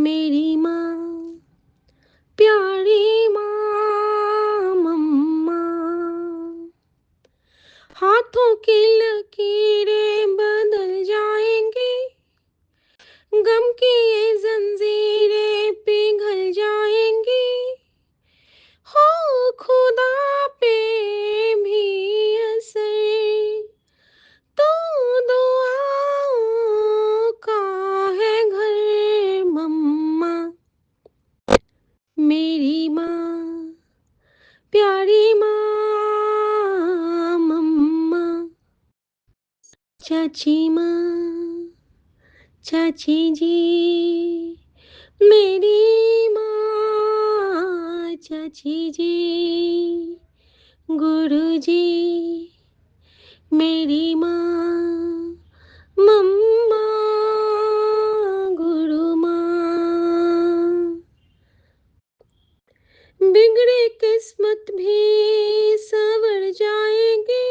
मेरी माँ, प्यारी माँ, मम्मा। हाथों की लकीरें बदल जाएंगी, गम की ये जंजीरें पिघल जाएंगी। हो खुदा पे भी असर, तो दुआओं का है घर। मम्मा, मेरी माँ, प्यारी माँ, मम्मा। चाची माँ, चाची जी, मेरी माँ, चाची जी। गुरुजी, मेरी माँ, मम्मा, गुरु माँ। बिगड़े किस्मत भी संवर जाएंगे,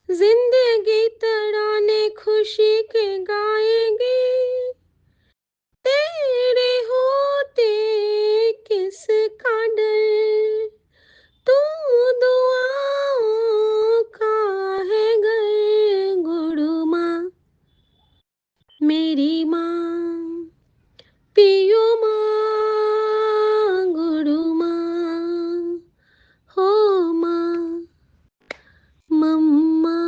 जिंदगी तराने खुशी के गाएंगे। तेरे होते किसका डर, तू दुआओं का है घर। गुरु माँ, मेरी माँ, पियो माँ, गुरु माँ, हो माँ, मम्मा।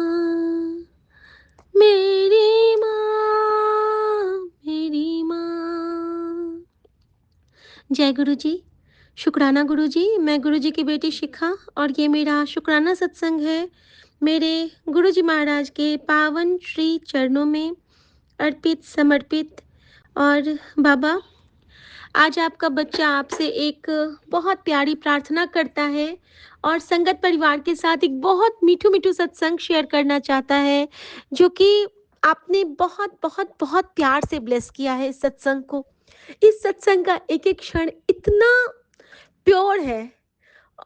मेरी माँ, मेरी माँ। जय गुरु जी। शुक्राना गुरु जी। मैं गुरु जी की बेटी शिखा और ये मेरा शुक्राना सत्संग है मेरे गुरु जी महाराज के पावन श्री चरणों में अर्पित समर्पित। और बाबा, आज आपका बच्चा आपसे एक बहुत प्यारी प्रार्थना करता है और संगत परिवार के साथ एक बहुत मीठू मीठू सत्संग शेयर करना चाहता है, जो कि आपने बहुत बहुत बहुत प्यार से ब्लेस किया है इस सत्संग को। इस सत्संग का एक एक क्षण इतना प्योर है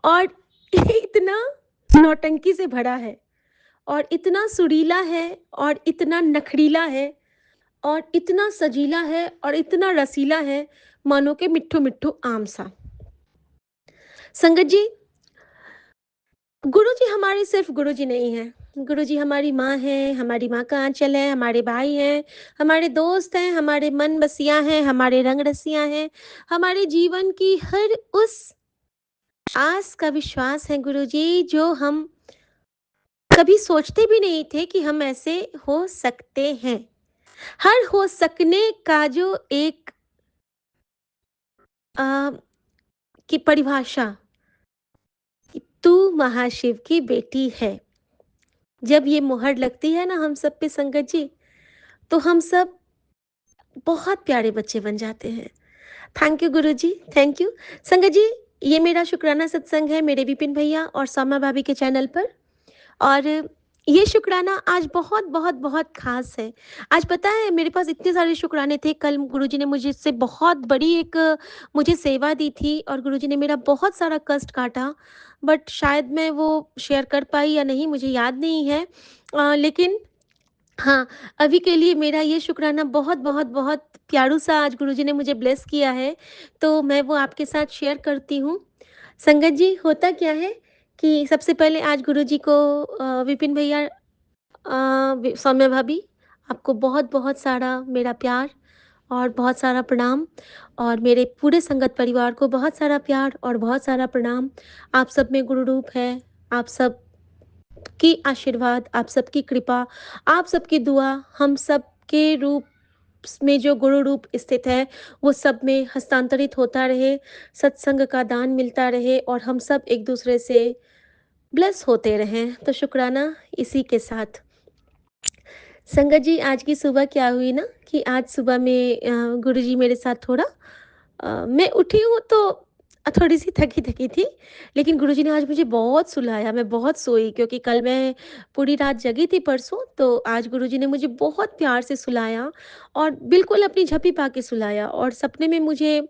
और इतना नौटंकी से भरा है और इतना सुरीला है और इतना नखरीला है और इतना सजीला है और इतना रसीला है, मानो के मिट्ठू मिट्ठू आम सा। संगत जी, गुरु जी हमारे सिर्फ गुरु जी नहीं है। गुरु जी हमारी माँ है, हमारी माँ का आंचल है, हमारे भाई हैं, हमारे दोस्त हैं, हमारे मन बसियां हैं, हमारे रंग रसियां हैं, हमारे जीवन की हर उस आस का विश्वास है गुरु जी, जो हम कभी सोचते भी नहीं थे कि हम ऐसे हो सकते हैं। हर हो सकने का जो एक की परिभाषा, तू महाशिव की बेटी है, जब ये मुहर लगती है ना हम सब पे संगत जी, तो हम सब बहुत प्यारे बच्चे बन जाते हैं। Thank you Guru ji, thank you. संगत जी, ये मेरा शुक्राना सत्संग है मेरे विपिन भैया और सौम्या भाभी के चैनल पर। और ये शुक्राना आज बहुत बहुत बहुत खास है। आज पता है मेरे पास इतने सारे शुक्राने थे। कल गुरुजी ने मुझे इससे बहुत बड़ी एक मुझे सेवा दी थी और गुरुजी ने मेरा बहुत सारा कष्ट काटा, बट शायद मैं वो शेयर कर पाई या नहीं, मुझे याद नहीं है। लेकिन हाँ, अभी के लिए मेरा ये शुक्राना बहुत बहुत बहुत प्यारू सा आज गुरुजी ने मुझे ब्लेस किया है, तो मैं वो आपके साथ शेयर करती हूँ। संगत जी, होता क्या है कि सबसे पहले आज गुरुजी को विपिन भैया, सौम्या भाभी, आपको बहुत बहुत सारा मेरा प्यार और बहुत सारा प्रणाम। और मेरे पूरे संगत परिवार को बहुत सारा प्यार और बहुत सारा प्रणाम। आप सब में गुरु रूप है, आप सब की आशीर्वाद, आप सबकी कृपा, आप सबकी दुआ, हम सब के रूप में जो गुरु रूप स्थित है वो सब में हस्तांतरित होता रहे, सत्संग का दान मिलता रहे और हम सब एक दूसरे से ब्लेस होते रहें। तो शुक्राना इसी के साथ। संगत जी, आज की सुबह क्या हुई ना कि आज सुबह में गुरुजी मेरे साथ थोड़ा मैं उठी हूँ तो थोड़ी सी थकी थकी थी, लेकिन गुरुजी ने आज मुझे बहुत सुलाया। मैं बहुत सोई क्योंकि कल मैं पूरी रात जगी थी परसों, तो आज गुरुजी ने मुझे बहुत प्यार से सुलाया और बिल्कुल अपनी झपी पा के सुलाया और सपने में मुझे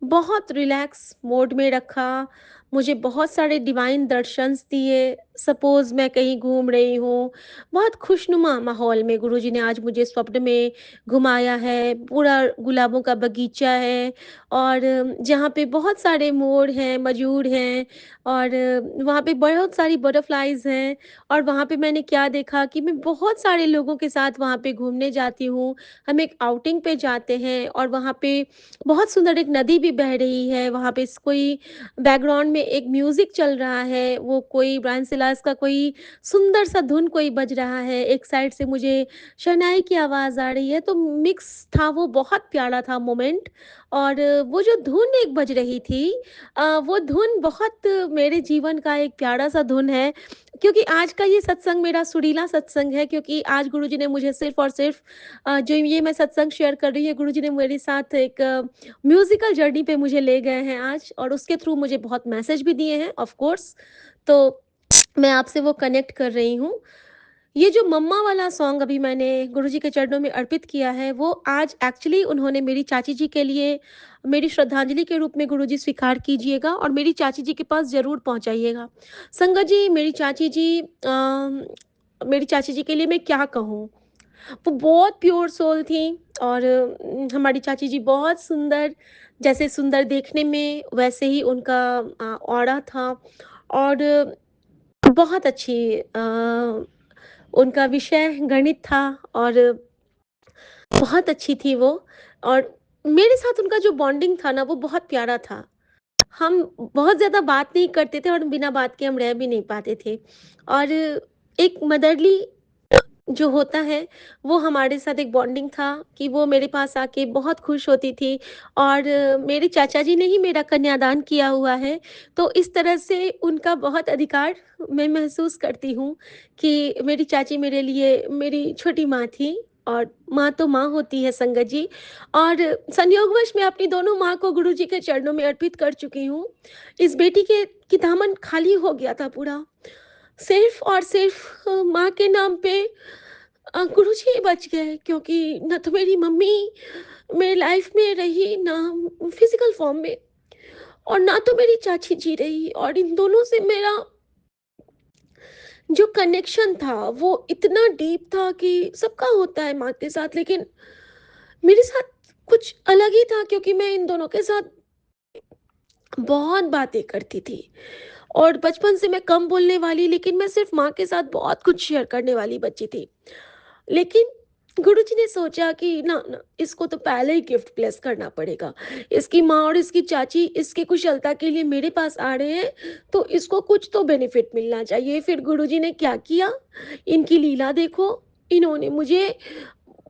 बहुत रिलैक्स मोड में रखा, मुझे बहुत सारे डिवाइन दर्शन्स दिए। सपोज़ मैं कहीं घूम रही हूँ, बहुत खुशनुमा माहौल में गुरुजी ने आज मुझे स्वप्न में घुमाया है, पूरा गुलाबों का बगीचा है और जहाँ पे बहुत सारे मोर हैं, मयूर हैं और वहाँ पे बहुत सारी बटरफ्लाइज़ हैं और वहाँ पे मैंने क्या देखा कि मैं बहुत सारे लोगों के साथ वहाँ पे घूमने जाती हूँ। हम एक आउटिंग पे जाते हैं और वहाँ पे बहुत सुंदर एक नदी भी बह रही है, वहाँ पे कोई बैकग्राउंड में एक म्यूज़िक चल रहा है, वो कोई ब्रायन सिलास का कोई सुंदर सा धुन कोई बज रहा है, एक साइड से मुझे शहनाई की आवाज़ आ रही है, तो मिक्स था वो बहुत प्यारा था मोमेंट और वो जो धुन एक बज रही थी वो धुन बहुत मेरे जीवन का एक प्यारा-सा धुन है, क्योंकि आज का ये सत्संग मेरा सुरीला सत्संग है क्योंकि आज गुरुजी ने मुझे सिर्फ़ और सिर्फ़ जो ये मैं सत्संग शेयर कर रही हूँ, गुरुजी ने मेरे साथ एक म्यूज़िकल जर्नी पे मुझे ले गए हैं आज और उसके थ्रू मुझे बहुत मैसेज भी दिए हैं ऑफ कोर्स। तो मैं आपसे वो कनेक्ट कर रही हूँ। ये जो मम्मा वाला सॉन्ग अभी मैंने गुरुजी के चरणों में अर्पित किया है, वो आज एक्चुअली उन्होंने मेरी चाची जी के लिए मेरी श्रद्धांजलि के रूप में गुरुजी स्वीकार कीजिएगा और मेरी चाची जी के पास ज़रूर पहुँचाइएगा। संगत जी, मेरी चाची जी के लिए मैं क्या कहूँ? वो बहुत प्योर सोल थी और हमारी चाची जी बहुत सुंदर, जैसे सुंदर देखने में वैसे ही उनका ऑरा था और बहुत अच्छी उनका विषय गणित था और बहुत अच्छी थी वो और मेरे साथ उनका जो बॉन्डिंग था ना वो बहुत प्यारा था। हम बहुत ज़्यादा बात नहीं करते थे और बिना बात के हम रह भी नहीं पाते थे और एक मदरली जो होता है, वो हमारे साथ एक बॉन्डिंग था कि वो मेरे पास आके बहुत खुश होती थी और मेरे चाचा जी ने ही मेरा कन्यादान किया हुआ है, तो इस तरह से उनका बहुत अधिकार मैं महसूस करती हूँ कि मेरी चाची मेरे लिए मेरी छोटी माँ थी और माँ तो माँ होती है संगत जी और संयोगवश मैं अपनी दोनों माँ को गुरुजी के चरणों में अर्पित कर चुकी हूँ। इस बेटी के की दामन खाली हो गया था पूरा। सिर्फ़ और सिर्फ़ माँ के नाम पे गुरुजी ही बच गए क्योंकि ना तो मेरी मम्मी मेरी लाइफ़ में रही, ना फ़िज़िकल फ़ॉर्म में और ना तो मेरी चाची जी रही और इन दोनों से मेरा जो कनेक्शन था वो इतना डीप था कि सबका होता है माँ के साथ, लेकिन मेरे साथ कुछ अलग ही था क्योंकि मैं इन दोनों के साथ बहुत बातें करती थी और बचपन से मैं कम बोलने वाली, लेकिन मैं सिर्फ माँ के साथ बहुत कुछ शेयर करने वाली बच्ची थी। लेकिन गुरुजी ने सोचा कि ना ना इसको तो पहले ही गिफ्ट प्लेस करना पड़ेगा। इसकी माँ और इसकी चाची इसकी कुशलता के लिए मेरे पास आ रहे हैं, तो इसको कुछ तो बेनिफिट मिलना चाहिए। फिर गुरुजी ने क्या किया, इनकी लीला देखो, इन्होंने मुझे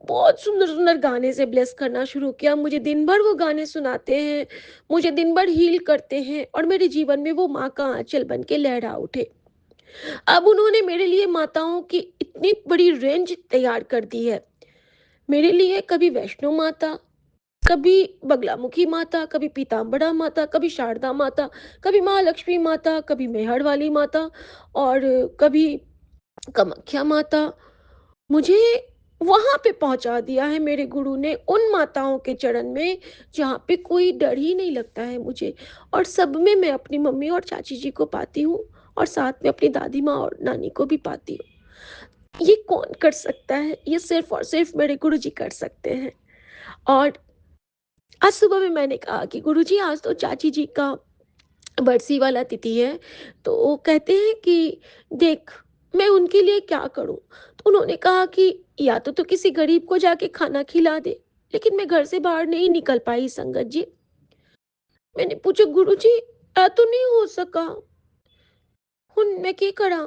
बहुत सुंदर-सुंदर गाने से ब्लेस करना शुरू किया। मुझे दिन भर वो गाने सुनाते हैं, मुझे दिन भर हील करते हैं और मेरे जीवन में वो माँ का आँचल बन के लहरा उठे। अब उन्होंने मेरे लिए माताओं की इतनी बड़ी रेंज तैयार कर दी है। मेरे लिए कभी वैष्णो माता, कभी बगलामुखी माता, कभी पीताम्बरा माता, कभी शारदा माता, कभी महालक्ष्मी माता, कभी मेहर वाली माता और कभी कामाख्या माता। मुझे वहाँ पे पहुँचा दिया है मेरे गुरु ने उन माताओं के चरण में जहाँ पे कोई डर ही नहीं लगता है मुझे और सब में मैं अपनी मम्मी और चाची जी को पाती हूँ और साथ में अपनी दादी माँ और नानी को भी पाती हूँ। ये कौन कर सकता है? ये सिर्फ़ और सिर्फ़ मेरे गुरुजी कर सकते हैं। और आज सुबह में मैंने कहा कि गुरुजी आज तो चाची जी का बरसी वाला तिथि है, तो वो कहते हैं कि देख मैं उनके लिए क्या करूँ? तो उन्होंने कहा कि या तो तू किसी गरीब को जाके खाना खिला दे, लेकिन मैं घर से बाहर नहीं निकल पाई संगत जी। मैंने पूछा गुरुजी ऐ तो नहीं हो सका, हुन मैं क्या करा?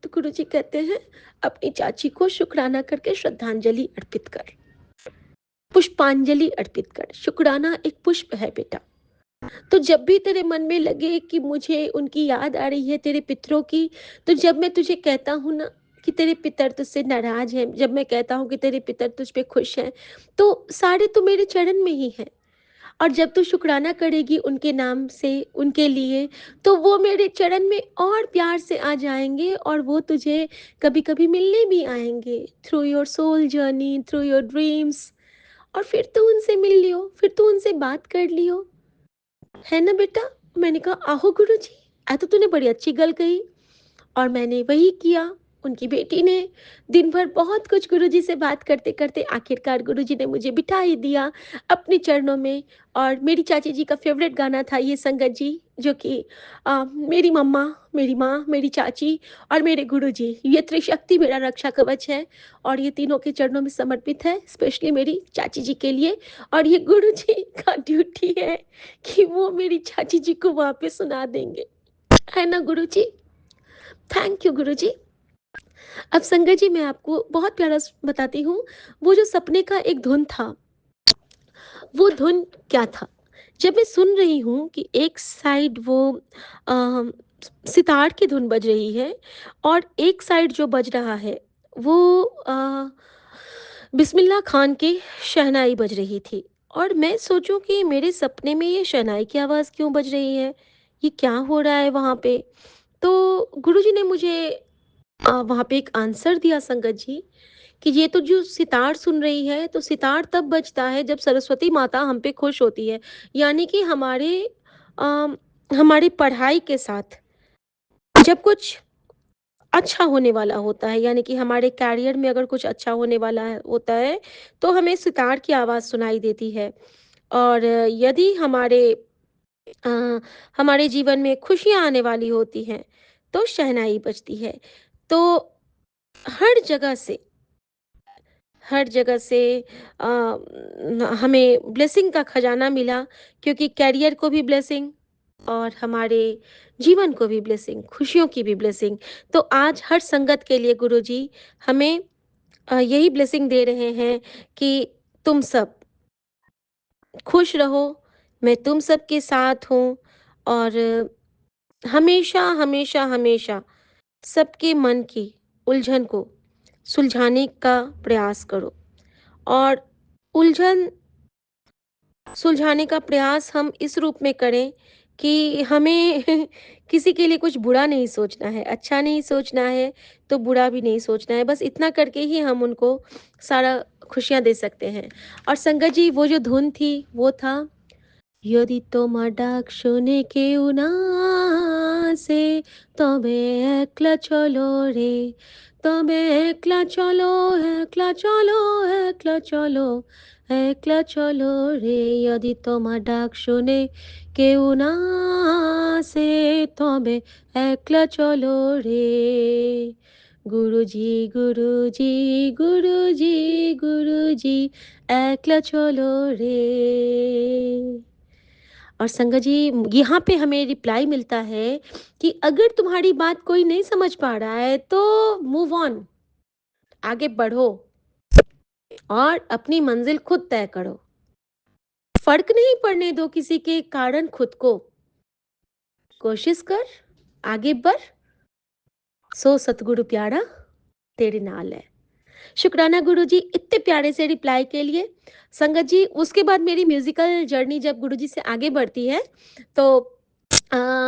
तो गुरुजी कहते हैं अपनी चाची को शुक्राना करके श्रद्धांजलि अर्पित कर, पुष्पांजलि अर्पित कर। शुक्राना एक पुष्प है बेटा। तो जब भी तेरे मन में लगे कि मुझे उनकी याद आ रही है तेरे पितरों की, तो जब मैं तुझे कहता हूँ ना कि तेरे पितर तुझसे नाराज़ हैं, जब मैं कहता हूँ कि तेरे पितर तुझ पे खुश हैं, तो सारे तो मेरे चरण में ही हैं। और जब तू शुक्राना करेगी उनके नाम से, उनके लिए, तो वो मेरे चरण में और प्यार से आ जाएँगे और वो तुझे कभी-कभी मिलने भी आएँगे, through your soul journey, through your dreams और फिर तू उनसे मिल लियो, फिर तू उनसे बात कर लियो। है ना बेटा? मैंने कहा आहो गुरुजी। तो तूने बड़ी अच्छी गल कही। और मैंने वही किया। उनकी बेटी ने दिन भर बहुत कुछ गुरुजी से बात करते-करते आखिरकार गुरुजी ने मुझे बिठा ही दिया अपने चरणों में। और मेरी चाची जी का फ़ेवरेट गाना था ये संगत जी, जो कि मेरी मम्मा, मेरी माँ, मेरी चाची और मेरे गुरुजी, ये त्रिशक्ति मेरा रक्षा कवच है। और ये तीनों के चरणों में समर्पित है, स्पेशली मेरी चाची जी के लिए। और ये गुरुजी का ड्यूटी है कि वो मेरी चाची जी को वहाँ पे सुना देंगे। है ना गुरुजी? थैंक यू गुरुजी। अब संगत जी, मैं आपको बहुत प्यारा बताती हूँ। वो जो सपने का एक धुन था, वो धुन क्या था? जब मैं सुन रही हूँ कि एक साइड वो अ, सितार की धुन बज रही है और एक साइड जो बज रहा है वो बिस्मिल्लाह खान की शहनाई बज रही थी। और मैं सोचूं कि मेरे सपने में ये शहनाई की आवाज़ क्यों बज रही है, ये क्या हो रहा है वहाँ पे। तो गुरुजी ने मुझे वहाँ पे एक आंसर दिया संगत जी, कि ये तो जो सितार सुन रही है, तो सितार तब बजता है जब सरस्वती माता हम पे खुश होती है। यानी कि अ, हमारी पढ़ाई के साथ जब कुछ अच्छा होने वाला होता है, यानी कि हमारे करियर में अगर कुछ अच्छा होने वाला होता है, तो हमें सितार की आवाज़ सुनाई देती है। और यदि अ, हमारे जीवन में खुशियाँ आने वाली होती हैं, तो शहनाई बजती है। तो हर जगह से हर जगह से हमें ब्लेसिंग का खजाना मिला, क्योंकि करियर को भी ब्लेसिंग और हमारे जीवन को भी ब्लेसिंग, खुशियों की भी ब्लेसिंग। तो आज हर संगत के लिए गुरुजी हमें यही ब्लेसिंग दे रहे हैं कि तुम सब खुश रहो, मैं तुम सबके साथ हूँ। और हमेशा हमेशा हमेशा सबके मन की उलझन को सुलझाने का प्रयास करो। और उलझन सुलझाने का प्रयास हम इस रूप में करें कि हमें किसी के लिए कुछ बुरा नहीं सोचना है, अच्छा नहीं सोचना है, तो बुरा भी नहीं सोचना है। बस इतना करके ही हम उनको सारा खुशियाँ दे सकते हैं। और संगत जी, वो जो धुन थी वो था, यदि তোমার ডাক শুনে কেউ না আসে, তবে একলা চলো রে, তবে একলা চলো, একলা চলো, একলা চলো, একলা চলো রে। यदि তোমার ডাক শুনে কেউ না আসে, তবে একলা চলো রে। গুরুজি গুরুজি গুরুজি গুরুজি, একলা চলো রে। और संगत जी, यहाँ पे हमें रिप्लाई मिलता है कि अगर तुम्हारी बात कोई नहीं समझ पा रहा है तो मूव ऑन, आगे बढ़ो और अपनी मंजिल खुद तय करो। फर्क नहीं पड़ने दो किसी के कारण खुद को, कोशिश कर, आगे बढ़, सो सतगुरु प्यारा तेरे नाल है। शुक्राना गुरुजी इतने प्यारे से रिप्लाई के लिए। संगत जी, उसके बाद मेरी म्यूजिकल जर्नी जब गुरुजी से आगे बढ़ती है, तो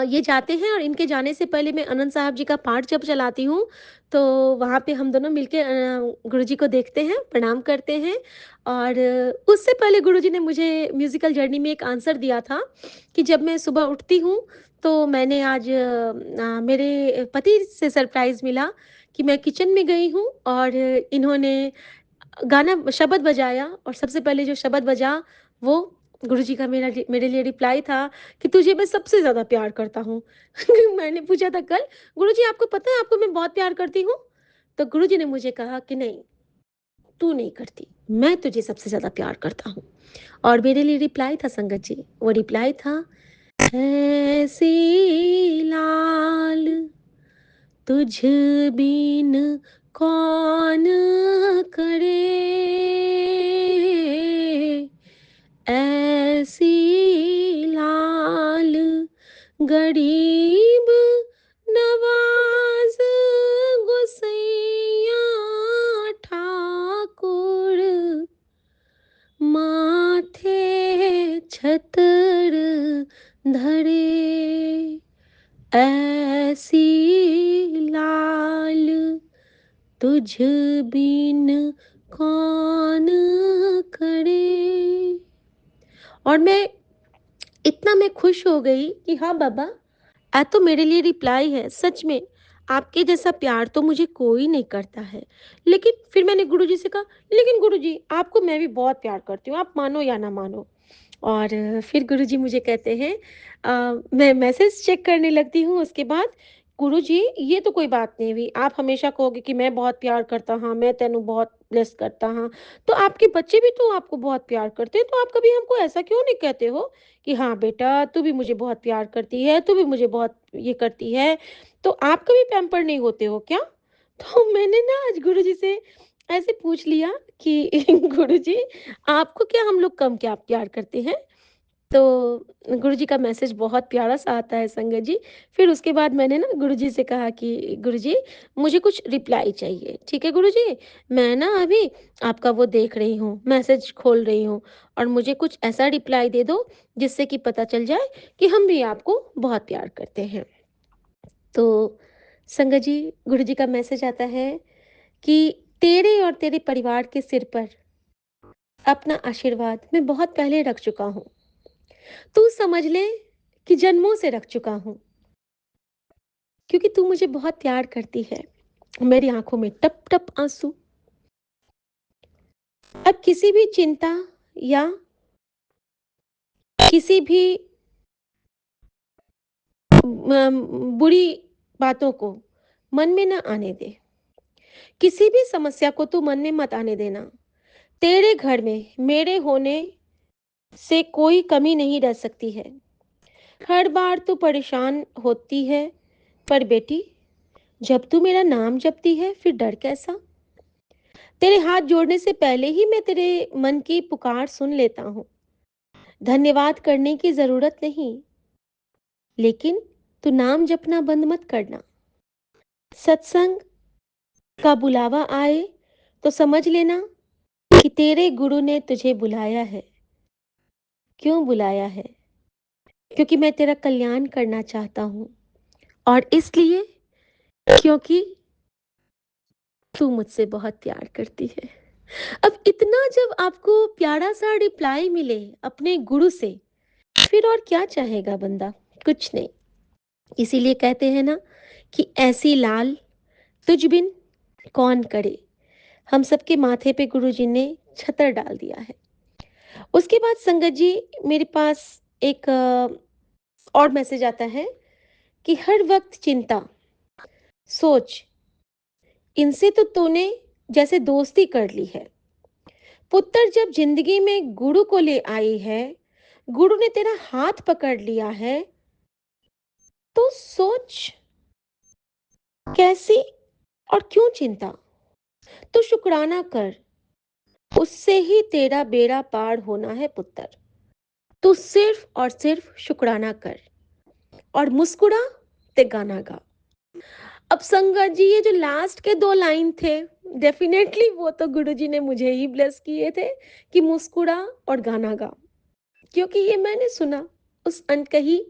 ये जाते हैं और इनके जाने से पहले मैं आनंद साहब जी का पाठ जब चलाती हूँ, तो वहाँ पे हम दोनों मिलके गुरुजी को देखते हैं, प्रणाम करते हैं। और उससे पहले गुरुजी ने मुझे म्यूजिकल जर्नी में एक आंसर दिया था कि जब मैं सुबह उठती हूँ, तो मैंने आज मेरे पति से सरप्राइज़ मिला कि मैं किचन में गई हूँ और इन्होंने गाना शब्द बजाया, और सबसे पहले जो शब्द बजा वो गुरुजी का मेरे लिए रिप्लाई था कि तुझे मैं सबसे ज़्यादा प्यार करता हूँ। मैंने पूछा था कल, गुरुजी आपको पता है आपको मैं बहुत प्यार करती हूँ? तो गुरुजी ने मुझे कहा कि नहीं, तू नहीं करती, मैं तुझे सबसे ज़्यादा प्यार करता हूँ। और मेरे लिए रिप्लाई था संगत जी, वो रिप्लाई था, ऐसी लाल तुझ बिन कौन करे, ऐसी लाल गरीब नवाज गोसैया ठाकुर, माथे छतर धरे, ऐसी लाल तुझ बिन कौन करे। और मैं खुश हो गई कि हाँ बाबा, तो मेरे लिए रिप्लाई है, सच में आपके जैसा प्यार तो मुझे कोई नहीं करता है। लेकिन फिर मैंने गुरुजी से कहा, लेकिन गुरुजी आपको मैं भी बहुत प्यार करती हूँ, आप मानो या ना मानो। और फिर गुरुजी मुझे कहते हैं, मैं मैसेज चेक करने लगती हूँ उसके बाद, गुरुजी ये तो कोई बात नहीं हुई, आप हमेशा कहोगे कि मैं बहुत प्यार करता हाँ, मैं तेनू बहुत ब्लेस करता हाँ, तो आपके बच्चे भी तो आपको बहुत प्यार करते हैं, तो आप कभी हमको ऐसा क्यों नहीं कहते हो कि हाँ बेटा तू भी मुझे बहुत प्यार करती है, तू भी मुझे बहुत ये करती है, तो आप कभी पैम्पर नहीं होते हो क्या? तो मैंने ना आज गुरुजी से ऐसे पूछ लिया कि गुरुजी आपको क्या हम लोग कम क्या प्यार करते हैं? तो गुरुजी का मैसेज बहुत प्यारा-सा आता है संगत जी। फिर उसके बाद मैंने ना गुरुजी से कहा कि गुरुजी मुझे कुछ रिप्लाई चाहिए, ठीक है गुरुजी? मैं ना अभी आपका वो देख रही हूँ, मैसेज खोल रही हूँ और मुझे कुछ ऐसा रिप्लाई दे दो जिससे कि पता चल जाए कि हम भी आपको बहुत प्यार करते हैं। तो संगत जी गुरुजी का मैसेज आता है कि तेरे और तेरे परिवार के सिर पर अपना आशीर्वाद मैं बहुत पहले रख चुका हूँ। तू समझ ले कि जन्मों से रख चुका हूँ, क्योंकि तू मुझे बहुत प्यार करती है। मेरी आंखों में टप टप आंसू। अब किसी भी चिंता या किसी भी बुरी बातों को मन में ना आने दे। किसी भी समस्या को तू मन में मत आने देना। तेरे घर में मेरे होने से कोई कमी नहीं रह सकती है। हर बार तू परेशान होती है, पर बेटी जब तू मेरा नाम जपती है फिर डर कैसा? तेरे हाथ जोड़ने से पहले ही मैं तेरे मन की पुकार सुन लेता हूँ। धन्यवाद करने की ज़रूरत नहीं, लेकिन तू नाम जपना बंद मत करना। सत्संग का बुलावा आए तो समझ लेना कि तेरे गुरु ने तुझे बुलाया है। क्यों बुलाया है? क्योंकि मैं तेरा कल्याण करना चाहता हूँ और इसलिए क्योंकि तू मुझसे बहुत प्यार करती है। अब इतना जब आपको प्यारा-सा रिप्लाई मिले अपने गुरु से, फिर और क्या चाहेगा बंदा? कुछ नहीं। इसीलिए कहते हैं ना कि ऐसी लाल तुझ बिन कौन करे। हम सबके माथे पे गुरुजी ने छतर डाल दिया है। उसके बाद संगत जी मेरे पास एक और मैसेज आता है कि हर वक्त चिंता, सोच, इनसे तो तूने जैसे दोस्ती कर ली है। पुत्र जब जिंदगी में गुरु को ले आई है, गुरु ने तेरा हाथ पकड़ लिया है, तो सोच कैसी और क्यों चिंता? तो शुक्राना कर, उससे ही तेरा बेड़ा पार होना है पुत्र। तू सिर्फ और सिर्फ शुक्राना कर और मुस्कुरा ते गाना गा। अब संगत जी ये जो लास्ट के 2 लाइन थे, डेफिनेटली वो तो गुरुजी ने मुझे ही ब्लेस किए थे कि मुस्कुरा और गाना गा। क्योंकि ये मैंने सुना उस अनकही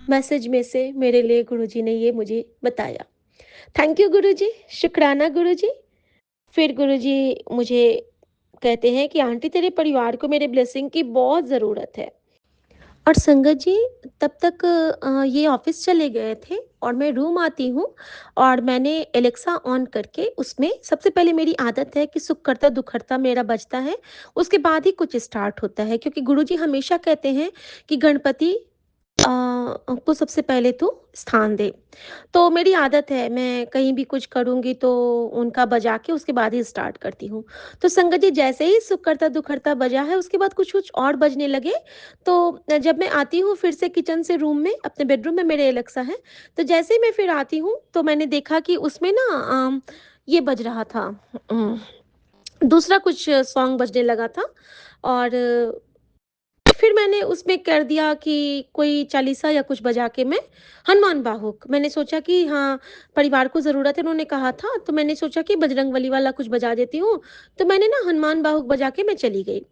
मैसेज में से मेरे लिए गुरुजी ने ये मुझे बताया। थैंक यू गुरुजी, शुक्राना गुरुजी। फिर गुरुजी मुझे कहते हैं कि आंटी तेरे परिवार को मेरे ब्लेसिंग की बहुत ज़रूरत है। और संगत जी तब तक ये ऑफिस चले गए थे और मैं रूम आती हूँ और मैंने एलेक्सा ऑन करके उसमें सबसे पहले मेरी आदत है कि सुख करता दुखहर्ता मेरा बजता है, उसके बाद ही कुछ स्टार्ट होता है क्योंकि गुरुजी हमेशा कहते हैं कि गणपति को सबसे पहले तो स्थान दे। तो मेरी आदत है मैं कहीं भी कुछ करूँगी तो उनका बजा के उसके बाद ही स्टार्ट करती हूँ। तो संगत जी जैसे ही सुख करता दुखहर्ता बजा है उसके बाद कुछ-कुछ और बजने लगे, तो जब मैं आती हूँ फिर से किचन से रूम में अपने बेडरूम में मेरे एलेक्सा है, तो जैसे ही मैं फिर आती हूँ तो मैंने देखा कि उसमें ना ये बज रहा था, उम, दूसरा कुछ सॉन्ग बजने लगा था और फिर मैंने उसमें कर दिया कि कोई चालीसा या कुछ बजा के मैं हनुमान बाहुक मैंने सोचा कि हाँ, परिवार को ज़रूरत है उन्होंने कहा था, तो मैंने सोचा कि बजरंगबली वाला कुछ बजा देती हूँ, तो मैंने ना हनुमान बाहुक बजा के मैं चली गई।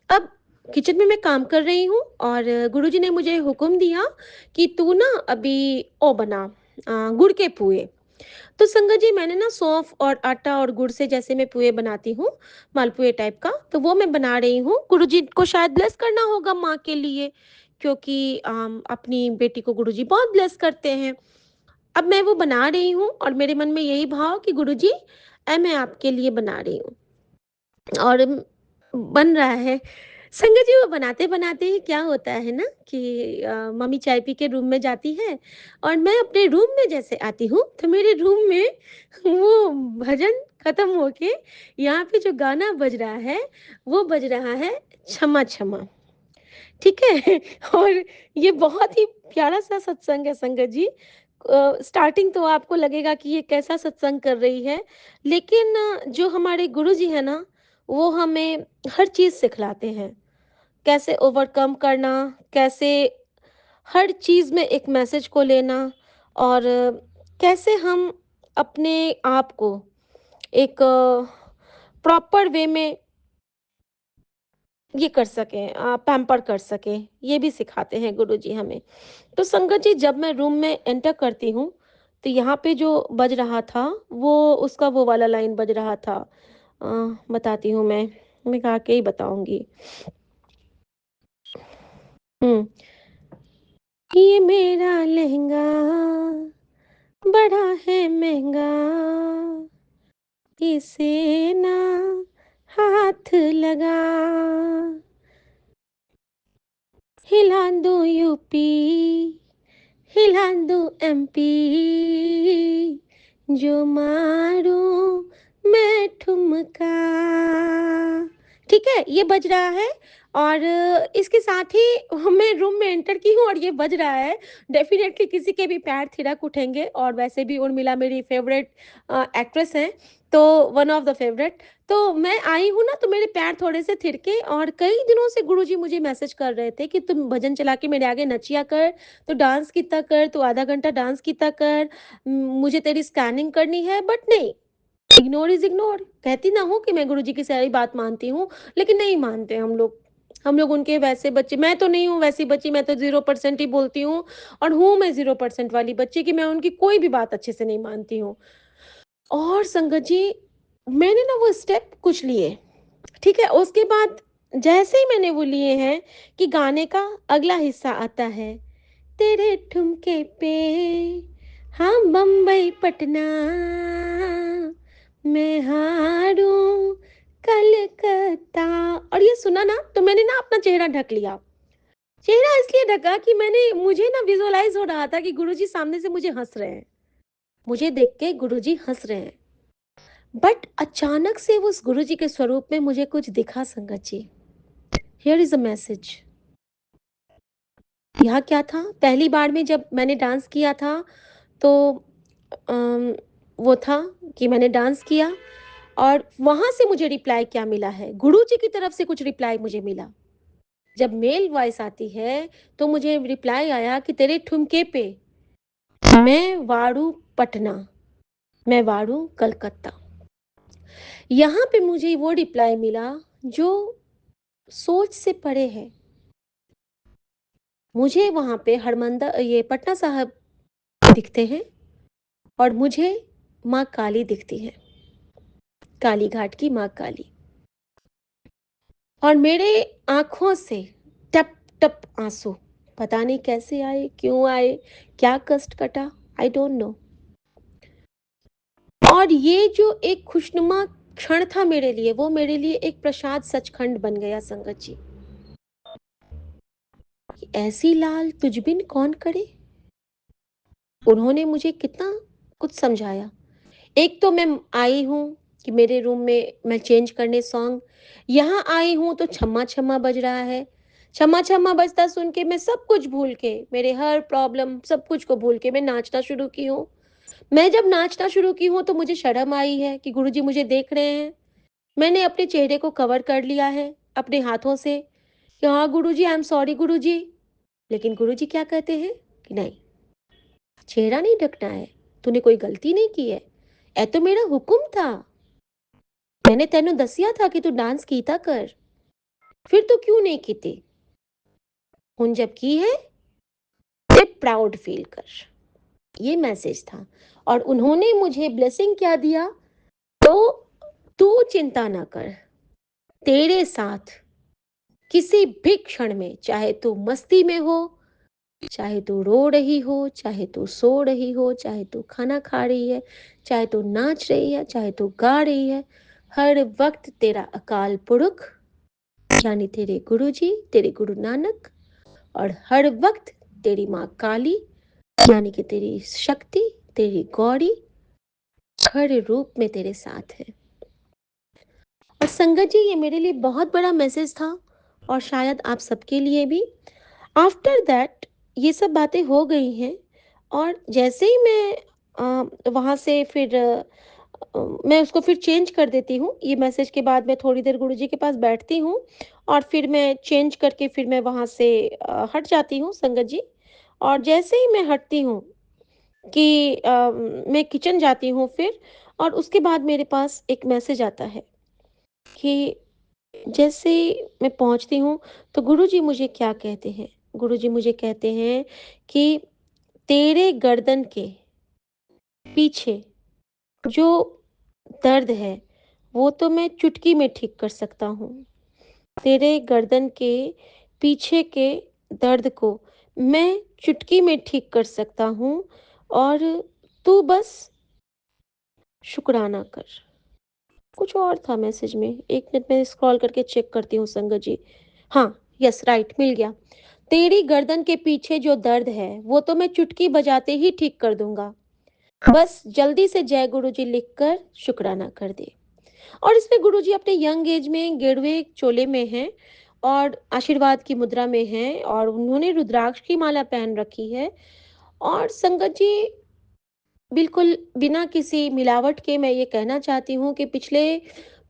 अब किचन में मैं काम कर रही हूँ और गुरुजी ने मुझे हुक्म दिया कि तू ना अभी ओ बना गुड़ के पुए। तो संगत जी मैंने ना सौंफ और आटा और गुड़ से जैसे मैं पुए बनाती हूँ, मालपुए टाइप का, तो वो मैं बना रही हूँ। गुरुजी को शायद ब्लेस करना होगा माँ के लिए, क्योंकि अपनी बेटी को गुरुजी बहुत ब्लेस करते हैं। अब मैं वो बना रही हूँ और मेरे मन में यही भाव कि गुरुजी मैं आपके लिए बना रही हूँ और बन रहा है। संगत जी वो बनाते-बनाते ही क्या होता है ना कि मम्मी चाय पी के रूम में जाती है और मैं अपने रूम में जैसे आती हूँ, तो मेरे रूम में वो भजन खत्म होके यहाँ पे जो गाना बज रहा है, वो बज रहा है क्षमा क्षमा। ठीक है? और ये बहुत ही प्यारा-सा सत्संग है संगत जी। स्टार्टिंग तो आपको लगेगा कि ये कैसा सत्संग कर रही है, लेकिन जो हमारे गुरुजी हैं ना, वो हमें हर चीज़ सिखलाते हैं। कैसे ओवरकम करना, कैसे हर चीज़ में एक मैसेज को लेना और कैसे हम अपने आप को एक प्रॉपर वे में ये कर सकें, पैम्पर कर सकें, ये भी सिखाते हैं गुरुजी हमें। तो संगत जी जब मैं रूम में एंटर करती हूँ, तो यहाँ पे जो बज रहा था, वो उसका वो वाला लाइन बज रहा था। अ, बताती हूँ मैं गा के ही बताऊँगी। हुँ। ये मेरा लहंगा बड़ा है महँगा, इसे ना हाथ लगा। हिला दो यूपी, हिला दो एमपी, जो मारूं मैं ठुमका। ठीक है, ये बज रहा है और इसके साथ ही मैं रूम में एंटर की हूँ और ये बज रहा है। डेफ़िनेटली किसी के भी पैर थिरक उठेंगे और वैसे भी उर्मिला मेरी फ़ेवरेट एक्ट्रेस हैं, तो वन ऑफ द फ़ेवरेट। तो मैं आई हूँ ना तो मेरे पैर थोड़े से थिरके और कई दिनों से गुरुजी मुझे मैसेज कर रहे थे कि तुम भजन चला के मेरे आगे नचिया कर, तू डांस कितना कर, तू आधा घंटा डांस कितना कर, मुझे तेरी स्कैनिंग करनी है बट नहीं, इग्नोर इज़ इग्नोर। कहती ना हूँ कि मैं गुरुजी की सारी बात मानती हूँ, लेकिन नहीं मानते हम लोग। हम लोग उनके वैसे बच्चे, मैं तो नहीं हूँ वैसी बच्ची, मैं तो 0% ही बोलती हूँ और हूँ मैं 0% वाली बच्ची कि मैं उनकी कोई भी बात अच्छे से नहीं मानती हूँ। और संगत जी, मैंने ना वो स्टेप कुछ लिए, ठीक है? उसके बाद जैसे ही मैंने वो लिए हैं कि गाने का अगला हिस्सा आता है, तेरे ठुमके पे हाँ बम्बई पटना मैं हारूं कलकत्ता। और ये सुना ना तो मैंने ना अपना चेहरा ढक लिया। चेहरा इसलिए ढका कि मैंने मुझे ना विजुअलाइज हो रहा था कि गुरुजी सामने से मुझे हंस रहे हैं, मुझे देख के गुरुजी हंस रहे हैं। बट अचानक से उस गुरुजी के स्वरूप में मुझे कुछ दिखा संगत जी। Here is a message. यह क्या था, पहली बार में जब मैंने डांस किया था तो अम, वो था कि मैंने डांस किया और वहां से मुझे रिप्लाई क्या मिला है, गुरुजी की तरफ से कुछ रिप्लाई मुझे मिला। जब मेल वॉइस आती है तो मुझे रिप्लाई आया कि तेरे ठुमके पे मैं वाड़ू पटना, मैं वाड़ू कलकत्ता। यहाँ पे मुझे वो रिप्लाई मिला जो सोच से परे है। मुझे वहां पे हरमंदर ये पटना साहब दिखते हैं और मुझे माँ काली दिखती है, काली घाट की माँ काली। और मेरे आंखों से टप टप आंसू, पता नहीं कैसे आए, क्यों आए, क्या कष्ट कटा, आई डोंट नो। और ये जो एक खुशनुमा क्षण था मेरे लिए, वो मेरे लिए एक प्रसाद सचखंड बन गया संगत जी। ऐसी लाल तुझ बिन कौन करे। उन्होंने मुझे कितना कुछ समझाया। एक तो मैं आई हूँ कि मेरे रूम में मैं चेंज करने सॉन्ग, यहाँ आई हूँ तो छम्मा छम्मा बज रहा है। छम्मा छम्मा बजता सुन के मैं सब कुछ भूल के, मेरे हर प्रॉब्लम सब कुछ को भूल के मैं नाचना शुरू की हूँ। मैं जब नाचना शुरू की हूँ तो मुझे शर्म आई है कि गुरुजी मुझे देख रहे हैं। मैंने अपने चेहरे को कवर कर लिया है अपने हाथों से कि हाँ गुरुजी, आई एम सॉरी गुरुजी। लेकिन गुरुजी क्या कहते हैं कि नहीं, चेहरा नहीं ढकना है, तूने कोई गलती नहीं की है, ए तो मेरा हुक्म था, मैंने तेनू दसिया था कि तू डांस कीता कर, फिर तू क्यों नहीं कीती, हुन जब की है ते प्राउड फील कर। ये मैसेज था और उन्होंने मुझे ब्लेसिंग क्या दिया, तो तू चिंता ना कर, तेरे साथ किसी भी क्षण में, चाहे तू मस्ती में हो, चाहे तू रो रही हो, चाहे तू सो रही हो, चाहे तू खाना खा रही है, चाहे तू नाच रही है, चाहे तू गा रही है, हर वक्त तेरा अकाल पुरख यानी तेरे गुरुजी, तेरे गुरु नानक और हर वक्त तेरी माँ काली यानी कि तेरी शक्ति, तेरी गौरी हर रूप में तेरे साथ है। और संगत जी, ये मेरे लिए बहुत बड़ा मैसेज था और शायद आप सबके लिए भी। आफ्टर दैट ये सब बातें हो गई हैं और जैसे ही मैं वहाँ से फिर मैं उसको फिर चेंज कर देती हूँ। ये मैसेज के बाद मैं थोड़ी देर गुरुजी के पास बैठती हूँ और फिर मैं चेंज करके फिर मैं वहाँ से हट जाती हूँ संगत जी। और जैसे ही मैं हटती हूँ कि मैं किचन जाती हूँ फिर, और उसके बाद मेरे पास एक मैसेज आता है कि जैसे मैं पहुँचती हूँ तो गुरुजी मुझे क्या कहते हैं? गुरुजी मुझे कहते हैं कि तेरे गर्दन के पीछे जो दर्द है वो तो मैं चुटकी में ठीक कर सकता हूँ। तेरे गर्दन के पीछे के दर्द को मैं चुटकी में ठीक कर सकता हूँ और तू बस शुक्राना कर। कुछ और था मैसेज में, एक मिनट में स्क्रॉल करके चेक करती हूँ संगत जी। हाँ, यस राइट मिल गया। तेरी गर्दन के पीछे जो दर्द है वो तो मैं चुटकी बजाते ही ठीक कर दूंगा, बस जल्दी से जय गुरु जी लिख कर शुक्राना कर दे। और इसमें गुरु जी अपने यंग एज में गेरुए चोले में हैं और आशीर्वाद की मुद्रा में हैं और उन्होंने रुद्राक्ष की माला पहन रखी है। और संगत जी, बिल्कुल बिना किसी मिलावट के मैं ये कहना चाहती हूँ कि पिछले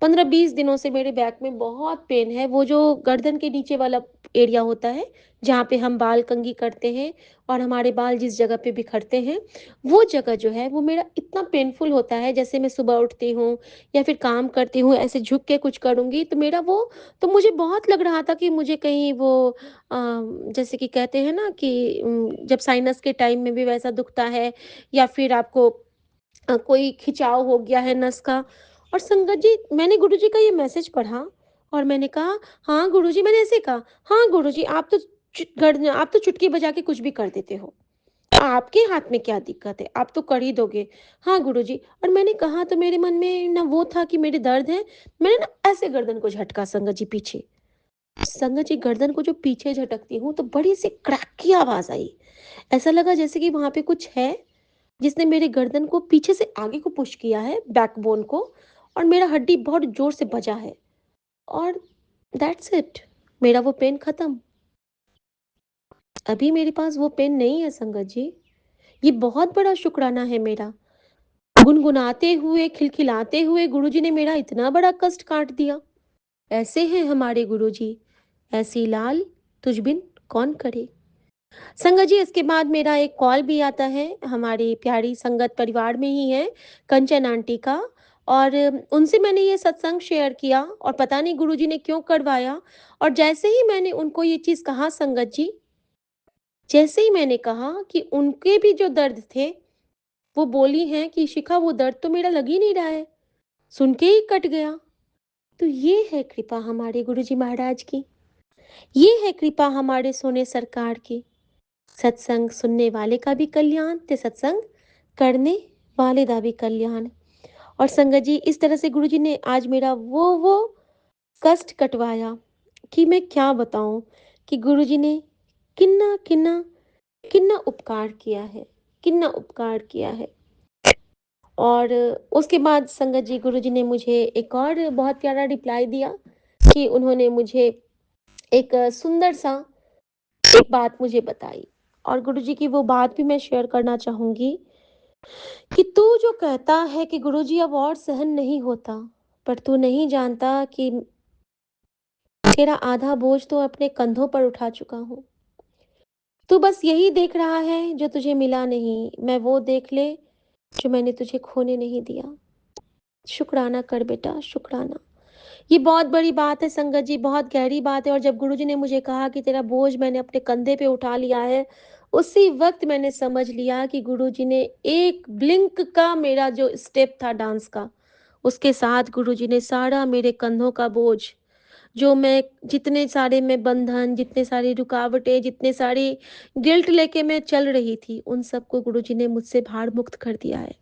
15-20 दिनों से मेरे बैक में बहुत पेन है। वो जो गर्दन के नीचे वाला एरिया होता है, जहाँ पे हम बाल कंघी करते हैं और हमारे बाल जिस जगह पे बिखरते हैं, वो जगह जो है वो मेरा इतना पेनफुल होता है। जैसे मैं सुबह उठती हूँ या फिर काम करती हूँ, ऐसे झुक के कुछ करूँगी तो मेरा वो, तो मुझे बहुत लग रहा था कि मुझे कहीं वो जैसे कि कहते हैं ना कि जब साइनस के टाइम में भी वैसा दुखता है या फिर आपको कोई खिंचाव हो गया है नस का। और संगत जी, मैंने गुरुजी का ये मैसेज पढ़ा और मैंने कहा, हाँ गुरुजी, मैंने ऐसे कहा, हाँ गुरुजी, आप तो चुटकी बजा के कुछ भी कर देते हो, आपके हाथ में क्या दिक्कत है, आप तो कर ही दोगे। हाँ गुरुजी। और मैंने कहा तो मेरे मन में ना वो था कि मेरे दर्द है, मैंने ना ऐसे गर्दन को झटका संगत जी पीछे। संगत जी, गर्दन को जो पीछे झटकती हूँ तो बड़ी सी क्रैक की आवाज आई। ऐसा लगा जैसे कि वहां पे कुछ है जिसने मेरे गर्दन को पीछे से आगे को पुश किया है, बैकबोन को, और मेरा हड्डी बहुत जोर से बजा है। और दैट्स इट, मेरा वो पेन खत्म। अभी मेरे पास वो पेन नहीं है संगत जी। ये बहुत बड़ा शुक्राना है मेरा। गुनगुनाते हुए, खिलखिलाते हुए गुरुजी ने मेरा इतना बड़ा कष्ट काट दिया। ऐसे हैं हमारे गुरुजी, ऐसी लाल तुझ बिन कौन करे। संगत जी, इसके बाद मेरा एक कॉल भी आता है, हमारी प्यारी संगत परिवार में ही है, कंचन आंटी का। और उनसे मैंने ये सत्संग शेयर किया और पता नहीं गुरुजी ने क्यों करवाया। और जैसे ही मैंने उनको ये चीज़ कहा संगत जी, जैसे ही मैंने कहा कि उनके भी जो दर्द थे, वो बोली हैं कि शिखा, वो दर्द तो मेरा लग ही नहीं रहा है, सुन के ही कट गया। तो ये है कृपा हमारे गुरुजी महाराज की, ये है कृपा हमारे सोने सरकार की। सत्संग सुनने वाले का भी कल्याण ते सत्संग करने वाले दा भी कल्याण। और संगत जी, इस तरह से गुरुजी ने आज मेरा वो कष्ट कटवाया कि मैं क्या बताऊं कि गुरुजी ने किन्ना किन्ना किन्ना उपकार किया है, किन्ना उपकार किया है। और उसके बाद संगत जी, गुरुजी ने मुझे एक और बहुत प्यारा रिप्लाई दिया कि उन्होंने मुझे एक सुंदर सा एक बात मुझे बताई। और गुरुजी की वो बात भी मैं शेयर करना चाहूंगी कि तू जो कहता है कि गुरुजी अब और सहन नहीं होता, पर तू नहीं जानता कि तेरा आधा बोझ तो अपने कंधों पर उठा चुका हूँ। तू बस यही देख रहा है जो तुझे मिला नहीं, मैं वो देख ले जो मैंने तुझे खोने नहीं दिया। शुक्राना कर बेटा, शुक्राना। ये बहुत बड़ी बात है संगत जी, बहुत गहरी बात है। और जब गुरुजी ने मुझे कहा कि तेरा बोझ मैंने अपने कंधे पे उठा लिया है, उसी वक्त मैंने समझ लिया कि गुरुजी ने एक ब्लिंक का मेरा जो स्टेप था डांस का, उसके साथ गुरुजी ने सारा मेरे कंधों का बोझ जो मैं जितने सारे मैं बंधन, जितने सारी रुकावटें, जितने सारी गिल्ट लेके मैं चल रही थी, उन सबको गुरुजी ने मुझसे भार मुक्त कर दिया है।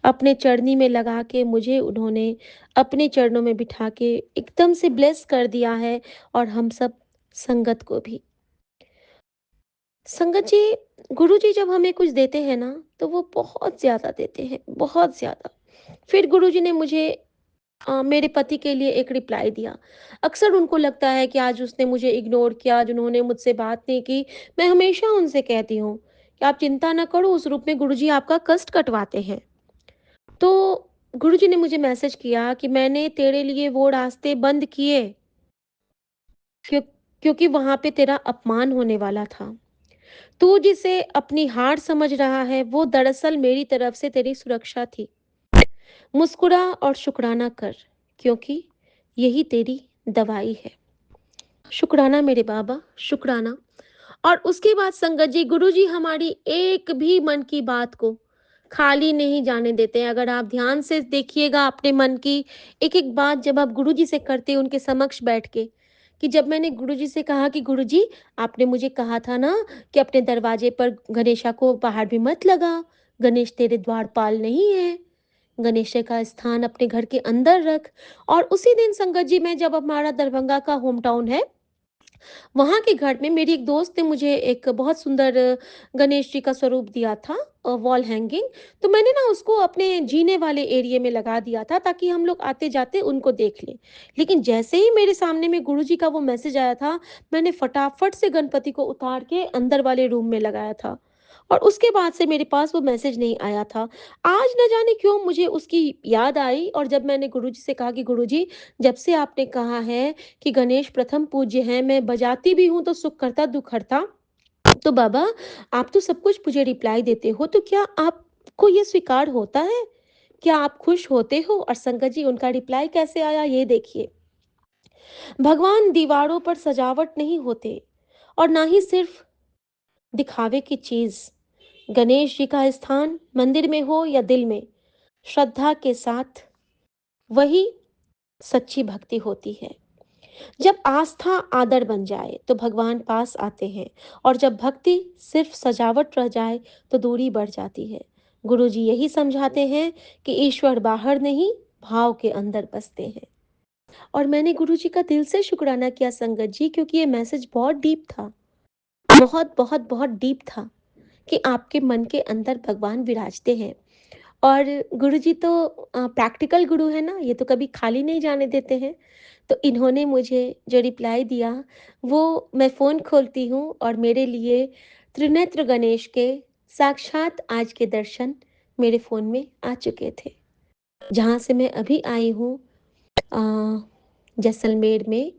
अपने चरनी में लगा के मुझे उन्होंने अपने चरणों में बिठा के एकदम से ब्लेस कर दिया है, और हम सब संगत को भी। संगत जी, गुरुजी जब हमें कुछ देते हैं ना, तो वो बहुत ज़्यादा देते हैं, बहुत ज़्यादा। फिर गुरुजी ने मुझे मेरे पति के लिए एक रिप्लाई दिया। अक्सर उनको लगता है कि आज उसने मुझे इग्नोर किया, आज उन्होंने मुझसे बात नहीं की। मैं हमेशा उनसे कहती हूँ कि आप चिंता ना करो, उस रूप में गुरुजी आपका कष्ट कटवाते हैं। तो गुरुजी ने मुझे मैसेज किया कि मैंने तेरे लिए वो रास्ते बंद किए, क्यों क्योंकि वहाँ पे तेरा अपमान होने वाला था। तू जिसे अपनी हार समझ रहा है, वो दरअसल मेरी तरफ से तेरी सुरक्षा थी। मुस्कुरा और शुक्राना कर, क्योंकि यही तेरी दवाई है। शुक्राना मेरे बाबा, शुक्राना। और उसके बाद संगत जी, गुरुजी हमारी एक भी मन की बात को खाली नहीं जाने देते हैं। अगर आप ध्यान से देखिएगा अपने मन की एक-एक बात, जब आप गुरुजी से करते हैं उनके समक्ष बैठ के, कि जब मैंने गुरुजी से कहा कि गुरुजी, आपने मुझे कहा था ना कि अपने दरवाजे पर गणेशा को बाहर भी मत लगा, गणेश तेरे द्वारपाल नहीं है। गणेश का स्थान अपने घर के अंदर रख। और उसी दिन संगत जी, मैं जब हमारा दरभंगा का होम टाउन है, वहाँ के घर में मेरी एक दोस्त ने मुझे एक बहुत सुंदर गणेश जी का स्वरूप दिया था, वॉल हैंगिंग। तो मैंने ना उसको अपने जीने वाले एरिया में लगा दिया था, ताकि हम लोग आते-जाते उनको देख लें। लेकिन जैसे ही मेरे सामने में गुरुजी का वो मैसेज आया था, मैंने फटाफट से गणपति को उतार के अंदर वाले रूम में लगाया था, और उसके बाद से मेरे पास वो मैसेज नहीं आया था। आज न जाने क्यों मुझे उसकी याद आई, और जब मैंने गुरुजी से कहा कि गुरुजी, जब से आपने कहा है कि गणेश प्रथम पूज्य हैं, मैं बजाती भी हूँ तो सुख करता दुःख हरता। तो बाबा, आप तो सब कुछ मुझे रिप्लाई देते हो, तो क्या आपको ये स्वीकार होता है? क्या आप खुश होते हो? और संगत जी, उनका रिप्लाई कैसे आया ये देखिए। भगवान दीवारों पर सजावट नहीं होते, और ना ही सिर्फ दिखावे की चीज। गणेश जी का स्थान मंदिर में हो या दिल में, श्रद्धा के साथ वही सच्ची भक्ति होती है। जब आस्था आदर बन जाए तो भगवान पास आते हैं, और जब भक्ति सिर्फ सजावट रह जाए तो दूरी बढ़ जाती है। गुरुजी यही समझाते हैं कि ईश्वर बाहर नहीं, भाव के अंदर बसते हैं। और मैंने गुरुजी का दिल से शुक्राना किया संगत जी, क्योंकि ये मैसेज बहुत डीप था, बहुत बहुत बहुत डीप था, कि आपके मन के अंदर भगवान विराजते हैं। और गुरुजी तो प्रैक्टिकल गुरु है ना, ये तो कभी खाली नहीं जाने देते हैं। तो इन्होंने मुझे जो रिप्लाई दिया, वो मैं फ़ोन खोलती हूँ, और मेरे लिए त्रिनेत्र गणेश के साक्षात आज के दर्शन मेरे फ़ोन में आ चुके थे। जहाँ से मैं अभी आई हूँ, अ, जैसलमेर में,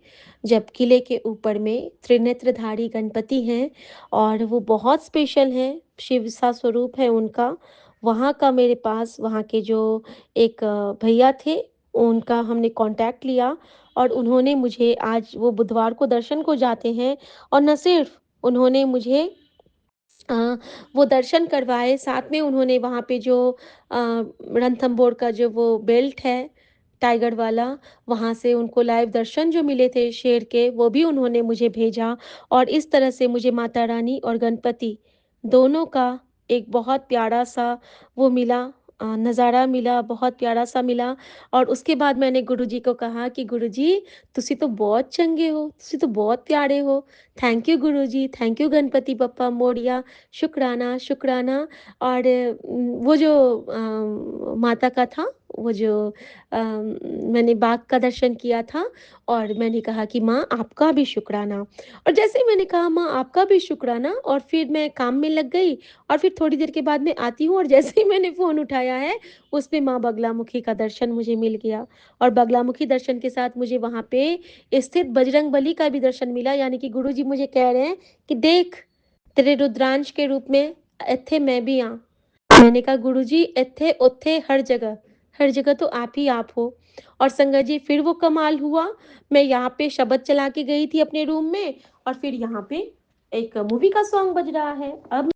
जब किले के ऊपर में त्रिनेत्रधारी गणपति हैं, और वो बहुत स्पेशल हैं, शिव सा स्वरूप है उनका। वहाँ का मेरे पास, वहाँ के जो एक भैया थे, उनका हमने कांटेक्ट लिया, और उन्होंने मुझे, आज वो बुधवार को दर्शन को जाते हैं, और न सिर्फ उन्होंने मुझे अ, वो दर्शन करवाए, साथ में उन्होंने वहाँ पे जो रणथंभौर का जो वो बेल्ट है, टाइगर वाला, वहाँ से उनको लाइव दर्शन जो मिले थे शेर के, वो भी उन्होंने मुझे भेजा। और इस तरह से मुझे माता रानी और गणपति दोनों का एक बहुत प्यारा-सा वो मिला, नज़ारा मिला, बहुत प्यारा-सा मिला। और उसके बाद मैंने गुरुजी को कहा कि गुरुजी, तुसी तो बहुत चंगे हो, तुसी तो बहुत प्यारे हो। Thank you Guruji, thank you Ganpati Bappa Morya, शुक्राना, शुक्राना। और वो जो माता का था, वो जो मैंने बाग का दर्शन किया था, और मैंने कहा कि माँ आपका भी शुक्राना। और जैसे ही मैंने कहा माँ आपका भी शुक्राना, और फिर मैं काम में लग गई, और फिर थोड़ी देर के बाद मैं आती हूँ, और जैसे ही मैंने फ़ोन उठाया है, उसमें माँ बगलामुखी का दर्शन मुझे मिल गया। और बगलामुखी दर्शन के साथ मुझे वहाँ पे स्थित बजरंगबली का भी दर्शन मिला, यानी कि गुरुजी मुझे कह रहे हैं कि देख, तेरे रुद्रांश के रूप में इत्थे मैं भी हाँ। मैंने कहा गुरुजी, इत्थे उत्थे हर जगह तो आप ही आप हो। और संगत जी, फिर वो कमाल हुआ, मैं यहाँ पे शब्द चला के गई थी अपने रूम में, और फिर यहाँ पे एक मूवी का सॉन्ग बज रहा है अब।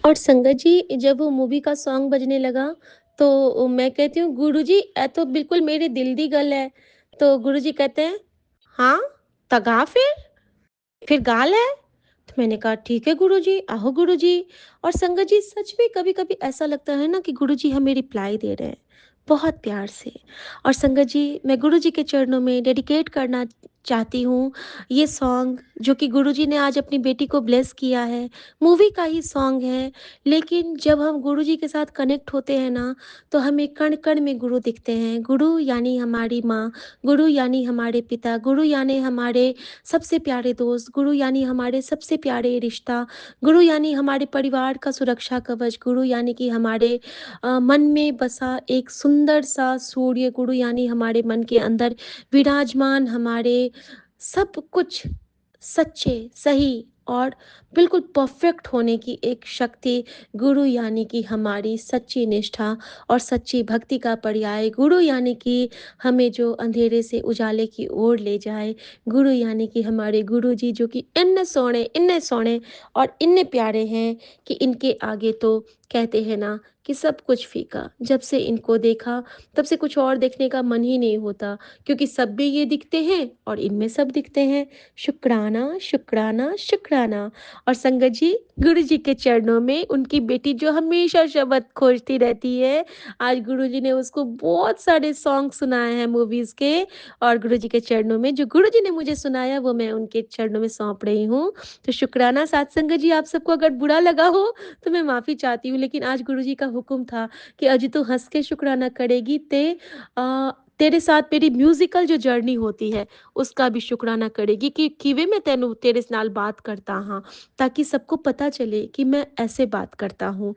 और संगत जी, जब वो मूवी का सॉन्ग बजने लगा, तो मैं कहती हूँ गुरुजी, तो बिल्कुल मेरे दिल दी गल है। तो गुरुजी कहते हैं, हाँ "त गा फिर गा ले।" तो मैंने कहा ठीक है गुरुजी, आओ गुरुजी। और संगत जी सच में कभी-कभी ऐसा लगता है ना कि गुरुजी हमें रिप्लाई दे रहे हैं, बहुत प्यार से। और संगत जी मैं गुरुजी के चरणों में डेडिकेट करना चाहती हूँ ये सॉन्ग जो कि गुरुजी ने आज अपनी बेटी को ब्लेस किया है, मूवी का ही सॉन्ग है। लेकिन जब हम गुरुजी के साथ कनेक्ट होते हैं ना, तो हमें कण-कण में गुरु दिखते हैं। गुरु यानी हमारी माँ, गुरु यानी हमारे पिता, गुरु यानी हमारे सबसे प्यारे दोस्त, गुरु यानी हमारे सबसे प्यारे रिश्ता, गुरु यानी हमारे परिवार का सुरक्षा कवच, गुरु यानी कि हमारे मन में बसा एक सुंदर-सा सूर्य, गुरु यानी हमारे मन के अंदर विराजमान हमारे सब कुछ सच्चे, सही और बिल्कुल परफेक्ट होने की एक शक्ति, गुरु यानी कि हमारी सच्ची निष्ठा और सच्ची भक्ति का पर्याय, गुरु यानी कि हमें जो अंधेरे से उजाले की ओर ले जाए, गुरु यानी कि हमारे गुरुजी जो कि इन्ने सोणे और इन्ने प्यारे हैं कि इनके आगे तो कहते हैं ना कि सब कुछ फीका। जब से इनको देखा तब से कुछ और देखने का मन ही नहीं होता, क्योंकि सब भी ये दिखते हैं और इनमें सब दिखते हैं। शुक्राना, शुक्राना, शुक्राना। और संगत जी, गुरुजी के चरणों में उनकी बेटी जो हमेशा शब्द खोजती रहती है, आज गुरुजी ने उसको बहुत सारे सॉन्ग सुनाए हैं मूवीज़ के। और गुरुजी के चरणों में जो गुरुजी ने मुझे सुनाया वो मैं उनके चरणों में सौंप रही हूँ। तो शुक्राना साथ संगत जी, आप सबको अगर बुरा लगा हो तो मैं माफ़ी चाहती हूँ, लेकिन आज गुरुजी का हुक्म था कि अजी तू हँस के शुक्राना करेगी तेरे साथ मेरी म्यूज़िकल जो जर्नी होती है उसका भी शुक्राना करेगी कि किवे मैं तेरे नाल बात करता हाँ, ताकि सबको पता चले कि मैं ऐसे बात करता हूँ।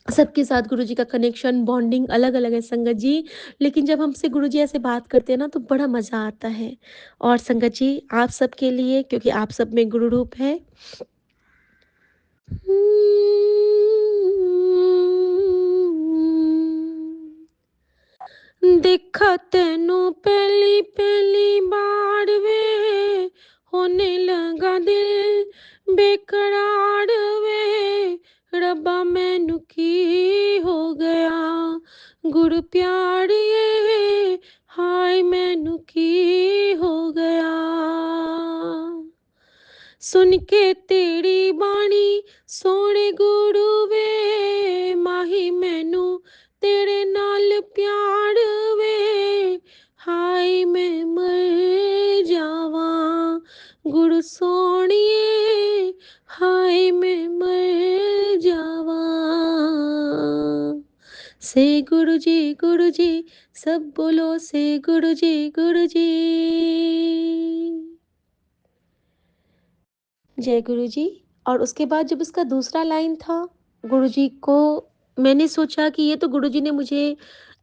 सबके साथ गुरुजी का कनेक्शन, बॉन्डिंग अलग-अलग है संगत जी, लेकिन जब हमसे गुरुजी ऐसे बात करते हैं ना तो बड़ा मज़ा आता है। और संगत जी, आप सबके लिए, क्योंकि आप सब में गुरु रूप है। देखा तैनू पहली बार वे, होने लगा दिल बेकरार वे, रब्बा मैनू की हो गया, गुरु प्यारिए हाय मैनू की हो गया। सुन के तेरी बाणी सोहणे गुरु वे, माही मैनू तेरे नाल प्यार वे, हाय मैं मर जावां गुरु सोहणिए, हाय मैं मर जावां। से गुरु जी सब बोलो से गुरु जी। जय गुरुजी। और उसके बाद जब उसका दूसरा लाइन था, गुरुजी को मैंने सोचा कि ये तो गुरुजी ने मुझे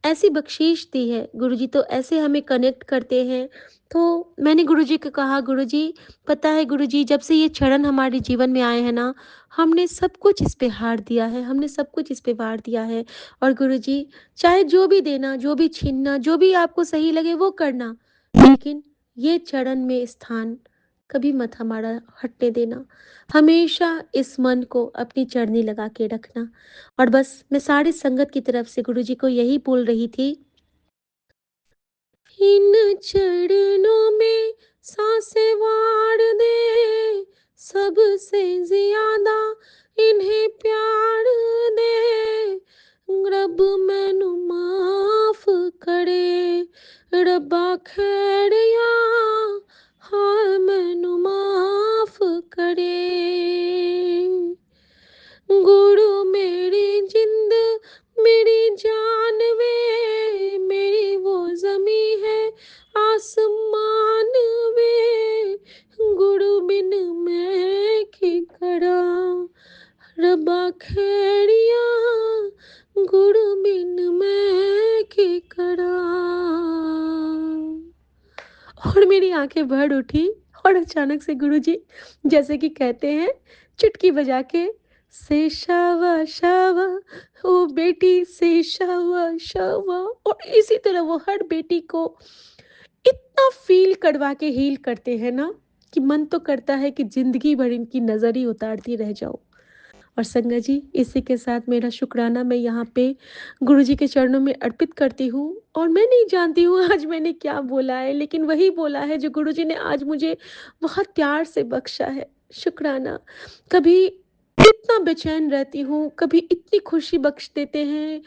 ऐसी बख्शीश दी है, गुरुजी तो ऐसे हमें कनेक्ट करते हैं। तो मैंने गुरुजी को कहा, गुरुजी पता है गुरुजी जब से ये क्षण हमारे जीवन में आए हैं ना, हमने सब कुछ इस पे हार दिया है, हमने सब कुछ इस पे वार दिया है। और गुरुजी चाहे जो भी देना, जो भी छीनना, जो भी आपको सही लगे वो करना, लेकिन ये चरण में स्थान कभी मत हमारा हटने देना। हमेशा इस मन को अपनी चरनी लगा के रखना। और बस मैं सारी संगत की तरफ से गुरुजी को यही बोल रही थी, इन चरणों में सांसें वार दे, सबसे ज़्यादा इन्हें प्यार दे, रब मैनू माफ़ करे, रब्बा खैड़िया हाय मैनू माफ़ करे। गुरु मेरी जिंद मेरी जान वे, मेरी वो जमी है आसमान वे, गुरु बिन मैं की करा, रब्बा खैड़िया गुरु बिन मैं की करा। और मेरी आंखें भर उठी और अचानक से गुरुजी जैसे कि कहते हैं चुटकी बजा के, से शावा शावा ओ बेटी से शावा शावा। और इसी तरह वो हर बेटी को इतना फील करवा के हील करते हैं ना कि मन तो करता है कि जिंदगी भर इनकी नजर ही उतारती रह जाओ। और संगत जी, इसी के साथ मेरा शुक्राना मैं यहाँ पे गुरुजी के चरणों में अर्पित करती हूँ। और मैं नहीं जानती हूँ आज मैंने क्या बोला है, लेकिन वही बोला है जो गुरुजी ने आज मुझे बहुत प्यार से बख्शा है। शुक्राना। कभी इतना बेचैन रहती हूँ, कभी इतनी खुशी बख्श देते हैं।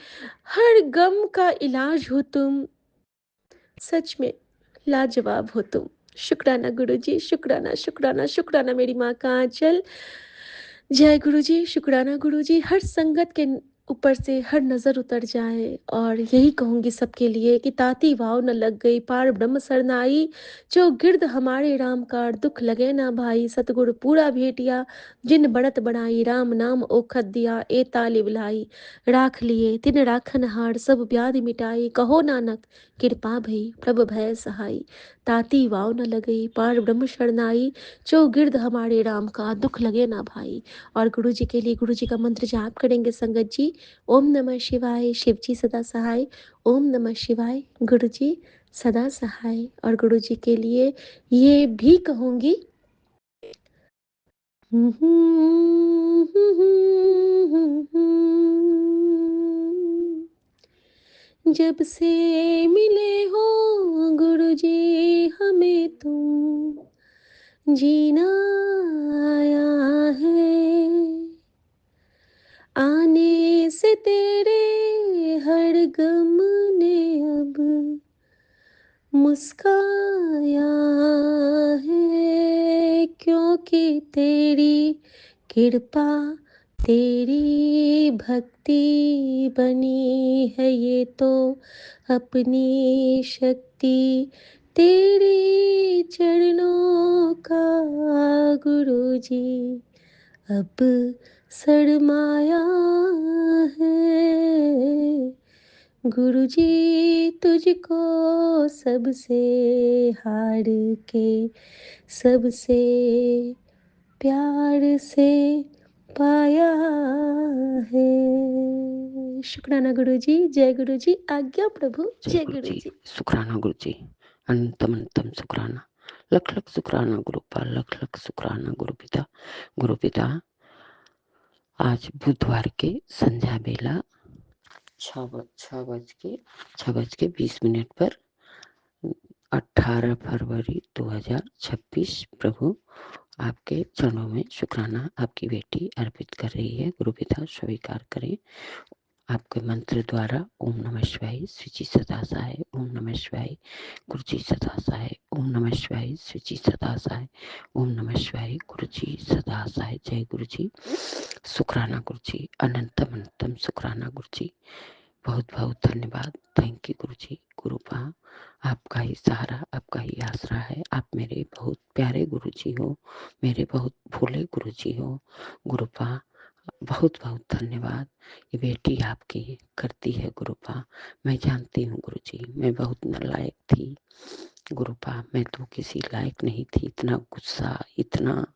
हर गम का इलाज हो तुम, सच में लाजवाब हो तुम। शुक्राना गुरुजी, शुक्राना, शुक्राना, शुक्राना मेरी माँ का आँचल। जय गुरुजी, शुक्राना गुरुजी। हर संगत के ऊपर से हर नज़र उतर जाए और यही कहूँगी सबके लिए कि ताती वाव न लग गई पार ब्रह्म सरनाई, जो गिरद हमारे राम कार दुख लगे ना भाई, सतगुरु पूरा भेटिया जिन बढ़त बढ़ाई, राम नाम ओखत दिया ए तालिब लाई, राख लिए तिन राखन हार सब व्याधि मिटाई, कहो नानक कृपा भई प्रभ भय सहाई, ताती वाव न लगई पार ब्रह्म शरनाई, जो गिरद हमारे राम का दुख लगे ना भाई। और गुरु जी के लिए गुरु जी का मंत्र जाप करेंगे संगत जी। ओम नमः शिवाय, शिव जी सदा सहाय। ओम नमः शिवाय, गुरु जी सदा सहाय। और गुरु जी के लिए ये भी कहूंगी, जब से मिले हो गुरु जी हमें तुम, जीना आया है, आने से तेरे हर गम ने अब मुस्काया है, क्योंकि तेरी कृपा तेरी भक्ति बनी है ये तो अपनी शक्ति, तेरे चरणों का गुरु जी अब सरमाया है। गुरुजी तुझको सबसे हार के सबसे प्यार से पाया है। शुक्राना गुरुजी। जय गुरुजी। आज्ञा प्रभु। जय गुरुजी। शुक्राना गुरुजी। अनंतम अनंतम शुक्राना, लख लख शुक्राना गुरुपाल, लख लख शुक्राना गुरुपिता। गुरुपिता, आज बुधवार के संध्या बेला 6:20 पर 18 फरवरी 2026 प्रभु आपके चरणों में शुक्राना आपकी बेटी अर्पित कर रही है। गुरुपिता स्वीकार करें। आपके मंत्र द्वारा ओम नमः शिवाय श्री जी सदा सहाय, ओम नमः शिवाय गुरु जी सदा सहाय, ओम नमः शिवाय श्री जी सदा सहाय, ओम नमः शिवाय गुरु जी सदा सहाय। जय गुरु जी। शुक्राना गुरु जी, अनंतम अनंतम शुक्राना गुरु जी। बहुत बहुत धन्यवाद। थैंक यू गुरु जी। गुरुपा, आपका ही सहारा, आपका ही आसरा है। आप मेरे बहुत प्यारे गुरु जी हो, मेरे बहुत भोले गुरु जी हो। गुरुपा, बहुत बहुत धन्यवाद। ये बेटी आपकी करती है गुरुपा। मैं जानती हूँ गुरु जी, मैं बहुत नालायक थी गुरुपा, मैं तो किसी लायक नहीं थी। इतना गुस्सा, इतना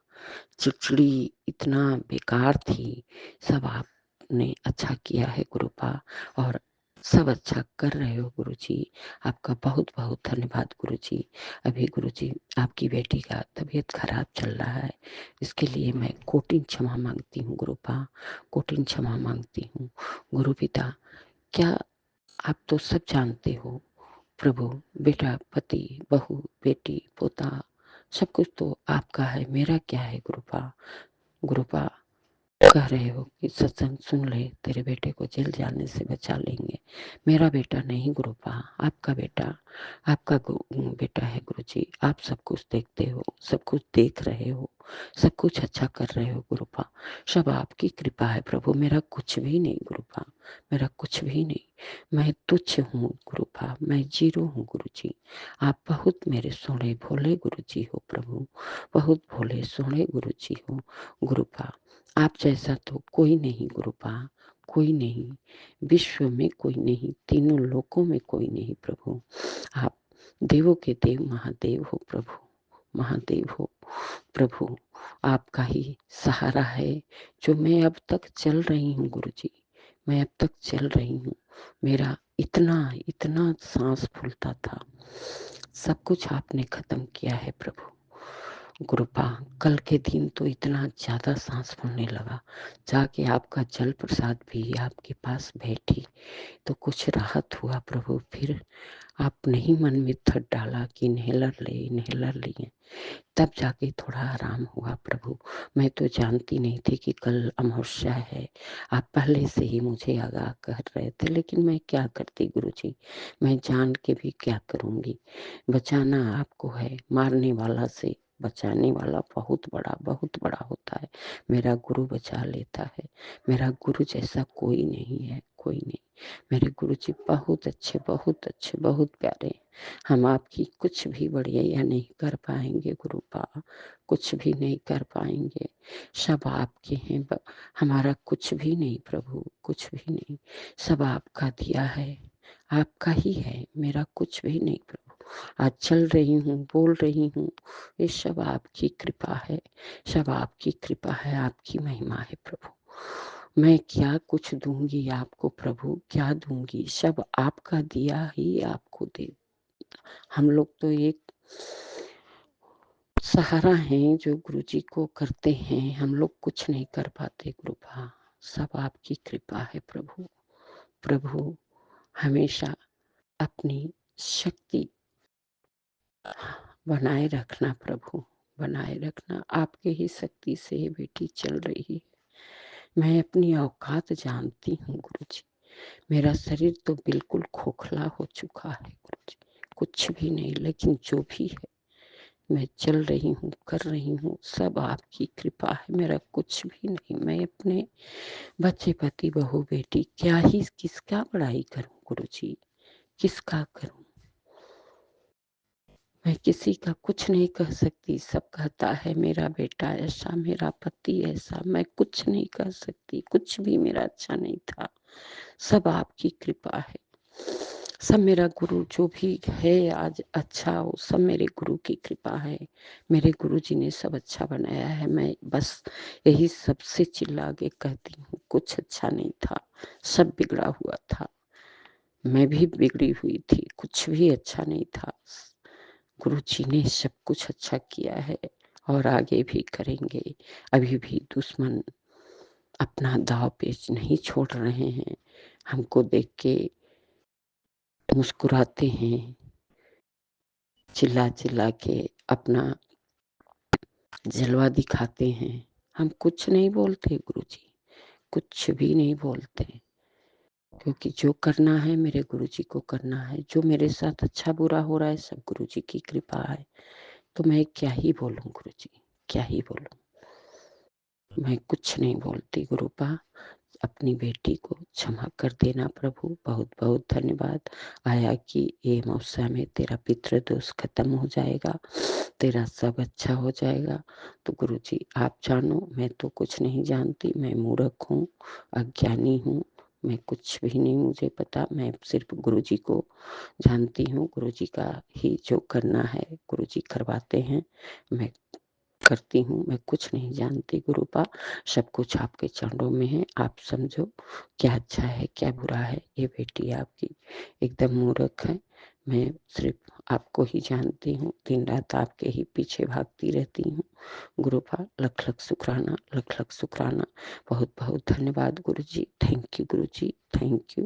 चिड़चिड़ी, इतना बेकार थी। सब आपने अच्छा किया है गुरुपा, और सब अच्छा कर रहे हो गुरु जी। आपका बहुत बहुत धन्यवाद गुरु जी। अभी गुरु जी आपकी बेटी का तबीयत खराब चल रहा है, इसके लिए मैं कोटिन क्षमा मांगती हूँ गुरुपा, कोटिन क्षमा मांगती हूँ। गुरु पिता, क्या आप तो सब जानते हो प्रभु, बेटा, पति, बहू, बेटी, पोता, सब कुछ तो आपका है, मेरा क्या है गुरुपा। गुरुपा, कह रहे हो कि सत्संग सुन ले, तेरे बेटे को जेल जाने से बचा लेंगे। मेरा बेटा नहीं गुरुपा, आपका बेटा, आपका बेटा है गुरु जी। आप सब कुछ देखते हो, सब कुछ देख रहे हो, सब कुछ अच्छा कर रहे हो गुरुपा। सब आपकी कृपा है प्रभु, मेरा कुछ भी नहीं गुरुपा, मेरा कुछ भी नहीं। मैं तुच्छ हूँ गुरुपा, मैं जीरो हूँ गुरु जी। आप बहुत मेरे सोने भोले गुरु जी हो प्रभु, बहुत भोले सोने गुरु जी हो गुरुपा। आप जैसा तो कोई नहीं गुरुपा, कोई नहीं, विश्व में कोई नहीं, तीनों लोकों में कोई नहीं प्रभु। आप देवों के देव महादेव हो प्रभु, महादेव हो प्रभु। आपका ही सहारा है जो मैं अब तक चल रही हूँ गुरु जी, मैं अब तक चल रही हूँ। मेरा इतना इतना सांस फूलता था, सब कुछ आपने खत्म किया है प्रभु। कृपा कल के दिन तो इतना ज़्यादा सांस फूलने लगा, जाके आपका जल प्रसाद भी आपके पास बैठी तो कुछ राहत हुआ प्रभु। फिर आप नहीं मन में थक डाला कि इन्हेलर लिए, तब जाके थोड़ा आराम हुआ प्रभु। मैं तो जानती नहीं थी कि कल अमावस्या है, आप पहले से ही मुझे आगाह कर रहे थे, लेकिन मैं क्या करती गुरुजी, मैं जान के भी क्या करूँगी। बचाना आपको है, मारने वाला से बचाने वाला बहुत बड़ा होता है। मेरा गुरु बचा लेता है, मेरा गुरु जैसा कोई नहीं है, कोई नहीं। मेरे गुरु जी बहुत अच्छे, बहुत अच्छे, बहुत प्यारे। हम आपकी कुछ भी बढ़िया नहीं कर पाएंगे गुरुपा, कुछ भी नहीं कर पाएंगे, सब आपके हैं। हमारा कुछ भी नहीं प्रभु, कुछ भी नहीं, सब आपका दिया है, आपका ही है, मेरा कुछ भी नहीं प्रभु। आज चल रही हूँ, बोल रही हूँ, ये सब आपकी कृपा है, सब आपकी कृपा है, आपकी महिमा है प्रभु। मैं क्या कुछ दूंगी आपको प्रभु, क्या दूंगी, सब आपका दिया ही आपको दे। हम लोग तो एक सहारा हैं जो गुरुजी को करते हैं, हम लोग कुछ नहीं कर पाते कृपा, सब आपकी कृपा है प्रभु। प्रभु हमेशा अपनी शक्ति बनाए रखना प्रभु, बनाए रखना। आपके ही शक्ति से ये बेटी चल रही है। मैं अपनी औकात जानती हूँ गुरुजी, मेरा शरीर तो बिल्कुल खोखला हो चुका है गुरुजी, कुछ भी नहीं, लेकिन जो भी है मैं चल रही हूँ, कर रही हूँ, सब आपकी कृपा है, मेरा कुछ भी नहीं। मैं अपने बच्चे, पति, बहू, बेटी क्या ही किसका बड़ाई करूँ गुरुजी, किसका करूँ। मैं किसी का कुछ नहीं कह सकती, सब कहता है मेरा बेटा ऐसा, मेरा पति ऐसा, मैं कुछ नहीं कह सकती, कुछ भी मेरा अच्छा नहीं था, सब आपकी कृपा है। सब मेरा गुरु जो भी है आज अच्छा हो, सब मेरे गुरु की कृपा है, मेरे गुरु जी ने सब अच्छा बनाया है। मैं बस यही सबसे चिल्ला के कहती हूँ, कुछ अच्छा नहीं था, सब बिगड़ा हुआ था, मैं भी बिगड़ी हुई थी, कुछ भी अच्छा नहीं था। गुरु जी ने सब कुछ अच्छा किया है और आगे भी करेंगे। अभी भी दुश्मन अपना दाव पेच नहीं छोड़ रहे हैं, हमको देख के मुस्कुराते हैं, चिल्ला चिल्ला के अपना जलवा दिखाते हैं। हम कुछ नहीं बोलते गुरुजी, कुछ भी नहीं बोलते, क्योंकि जो करना है मेरे गुरुजी को करना है। जो मेरे साथ अच्छा बुरा हो रहा है सब गुरुजी की कृपा है, तो मैं क्या ही बोलूं गुरुजी, क्या ही बोलूं। मैं कुछ नहीं बोलती गुरुपा, अपनी बेटी को क्षमा कर देना प्रभु। बहुत बहुत धन्यवाद आया कि ये मौसा में तेरा पितृ दोष खत्म हो जाएगा, तेरा सब अच्छा हो जाएगा। तो गुरुजी आप जानो, मैं तो कुछ नहीं जानती, मैं मूर्ख हूँ, अज्ञानी हूँ, मैं कुछ भी नहीं मुझे पता, मैं सिर्फ गुरुजी को जानती हूँ। गुरुजी का ही जो करना है गुरुजी करवाते हैं, मैं करती हूँ, मैं कुछ नहीं जानती गुरुपा, सब कुछ आपके चरणों में है। आप समझो क्या अच्छा है क्या बुरा है। ये बेटी आपकी एकदम मूर्ख है, मैं सिर्फ आपको ही जानती हूँ, दिन रात आपके ही पीछे भागती रहती हूँ गुरुपा। लख लख शुक्राना, लख लख शुक्राना, बहुत बहुत धन्यवाद गुरु जी, thank you Guru ji, thank you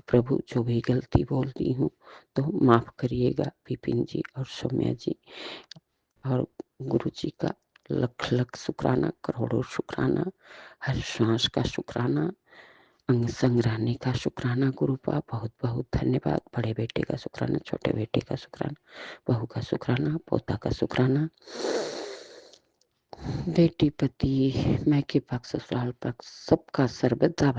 प्रभु। जो भी गलती बोलती हूँ तो माफ करिएगा विपिन जी और सौम्या जी, और गुरु जी का लख लख शुक्राना, करोड़ों शुक्राना, हर श्वास का शुक्राना, अंग संग रहने का शुक्राना गुरुपा। बहुत बहुत धन्यवाद। बड़े बेटे का शुक्राना, छोटे बेटे का शुक्राना, बहू का शुक्राना, पोता का शुक्राना, बेटी पति मैके पक्ष ससुराल पक्ष सबका सर्वदा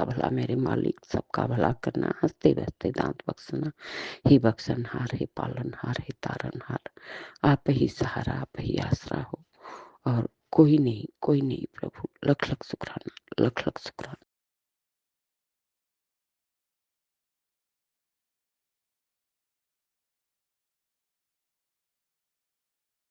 भला मेरे मालिक, सबका भला करना, हंसते बसते दांत बख्शना, हे बख्शनहार, हे पालनहार, हे तारनहार, आप ही सहारा, आप ही आसरा हो और कोई नहीं प्रभु। लख लख शुक्राना, लख लख शुक्राना।